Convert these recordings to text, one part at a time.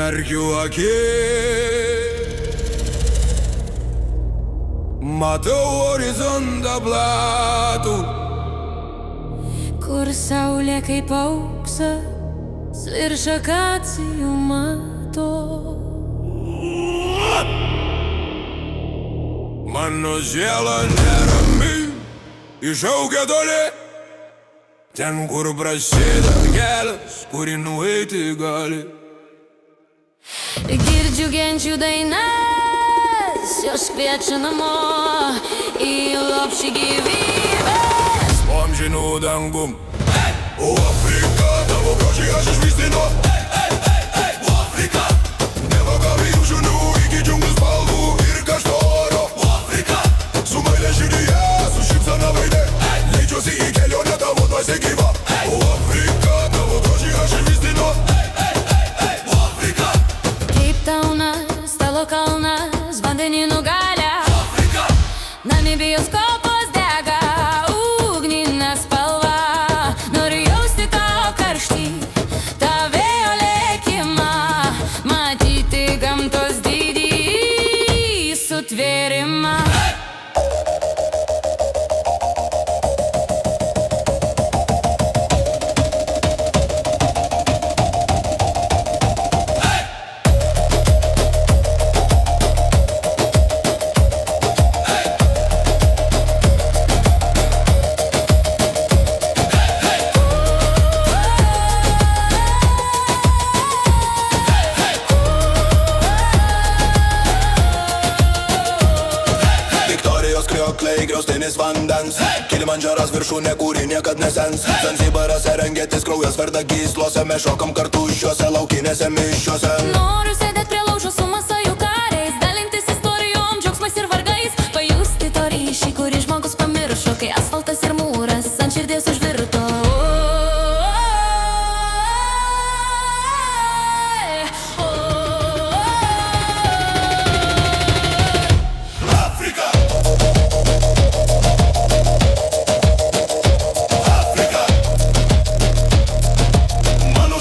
Užmerkiu akis, matau horizontą platų, kur saulė kaip auksas virš akacijų mato. Mano siela nerami, iššaukia toli, ten kur prasideda kelias, kurį nueiti gali. Girdžiu genčių dainas, jos kviečia namo į lopšį gyvybės. Po amžinų dangum, o Afrika, tavo grožį aš išvystinu. O Afrika, nevagavai jų šunų iki džiunglių spalvų ir karšto oro. O Afrika, su meile širdyje, su šypsena veide, leidžiuosi į kelionę, tavo dvasia gyva. O Afrika, tavo grožį aš išvystinu. O Afrika, Stalo kalnas, vandenynų galia. Afrika, Namibijos kopos dega ugninė spalva. Noriu jausti tavo karštį, tą vėjo lėkimą, matyti gamtos didį sutvėrimą. Kriokliai, griaustinis vandens, Kilimandžaras viršūnė, kuri niekad nesens. Zanzibaras Serengėtis, kraujas verda gyslose, mes šokam kartu šiuose laukinėse mišiuose. Noriu sėdėt prie laužo su masajų kariais, dalintis istorijom, džiaugsmais ir vargais, pajusti to ryšį, kurį žmogus pamiršo, kai asfaltas ir mūras ant širdies užvirto.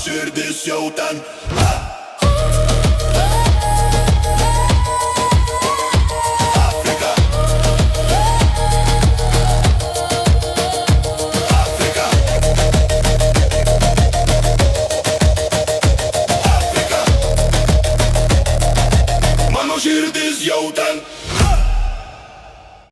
Širdis jau ten. Afrika, Afrika, Afrika, mano širdis jau ten.